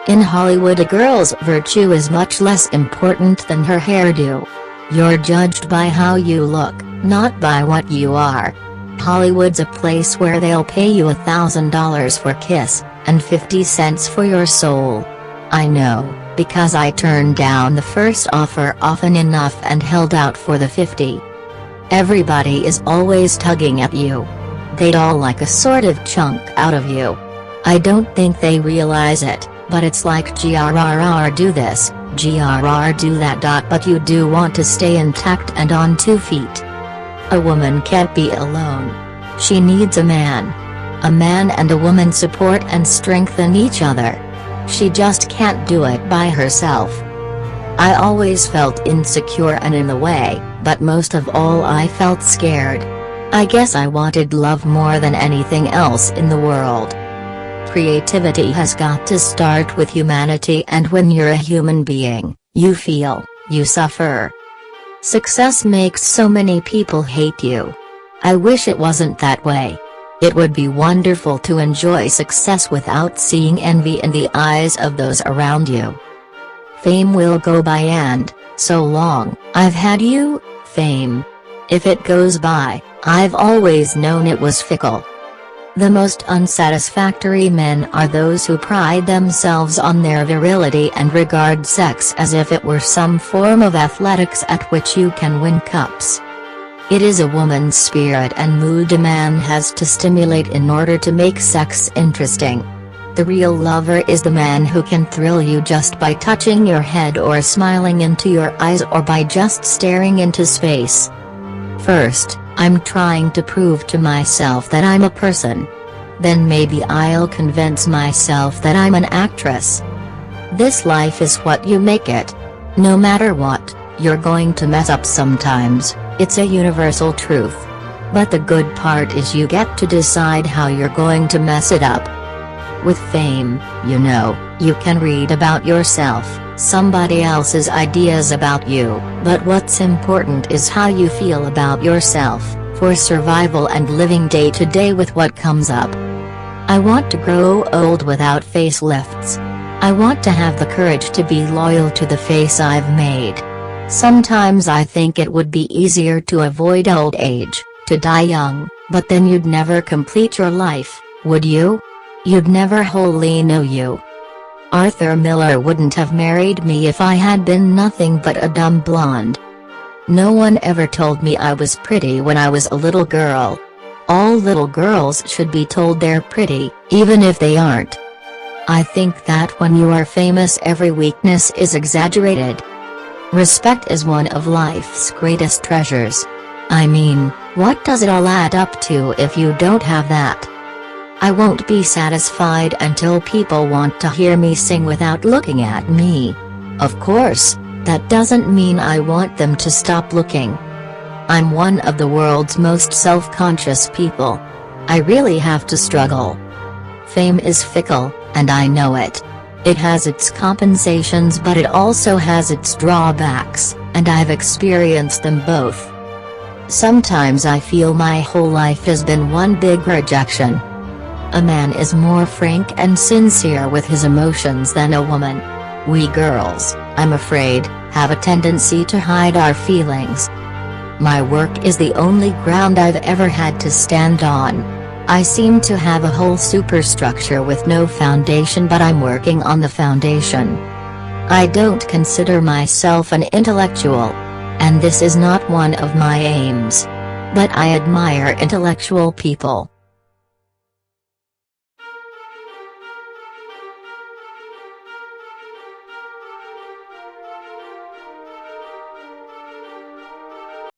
In Hollywood, a girl's virtue is much less important than her hairdo. You're judged by how you look, not by what you are. Hollywood's a place where they'll pay you $1,000 for a kiss, and 50 cents for your soul. I know, because I turned down the first offer often enough and held out for the 50. Everybody is always tugging at you. They'd all like a sort of chunk out of you. I don't think they realize it, but it's like grrr do this, grrr do that. But you do want to stay intact and on 2 feet. A woman can't be alone. She needs a man. A man and a woman support and strengthen each other. She just can't do it by herself. I always felt insecure and in the way, but most of all I felt scared. I guess I wanted love more than anything else in the world. Creativity has got to start with humanity, and when you're a human being, you feel, you suffer. Success makes so many people hate you. I wish it wasn't that way. It would be wonderful to enjoy success without seeing envy in the eyes of those around you. Fame will go by, and, so long, I've had you, fame. If it goes by, I've always known it was fickle. The most unsatisfactory men are those who pride themselves on their virility and regard sex as if it were some form of athletics at which you can win cups. It is a woman's spirit and mood a man has to stimulate in order to make sex interesting. The real lover is the man who can thrill you just by touching your head or smiling into your eyes or by just staring into space. First, I'm trying to prove to myself that I'm a person. Then maybe I'll convince myself that I'm an actress. This life is what you make it. No matter what, you're going to mess up sometimes, it's a universal truth. But the good part is you get to decide how you're going to mess it up. With fame, you know, you can read about yourself, somebody else's ideas about you, but what's important is how you feel about yourself, for survival and living day to day with what comes up. I want to grow old without facelifts. I want to have the courage to be loyal to the face I've made. Sometimes I think it would be easier to avoid old age, to die young, but then you'd never complete your life, would you? You'd never wholly know you. Arthur Miller wouldn't have married me if I had been nothing but a dumb blonde. No one ever told me I was pretty when I was a little girl. All little girls should be told they're pretty, even if they aren't. I think that when you are famous every weakness is exaggerated. Respect is one of life's greatest treasures. I mean, what does it all add up to if you don't have that? I won't be satisfied until people want to hear me sing without looking at me. Of course, that doesn't mean I want them to stop looking. I'm one of the world's most self-conscious people. I really have to struggle. Fame is fickle, and I know it. It has its compensations, but it also has its drawbacks, and I've experienced them both. Sometimes I feel my whole life has been one big rejection. A man is more frank and sincere with his emotions than a woman. We girls, I'm afraid, have a tendency to hide our feelings. My work is the only ground I've ever had to stand on. I seem to have a whole superstructure with no foundation, but I'm working on the foundation. I don't consider myself an intellectual. And this is not one of my aims. But I admire intellectual people.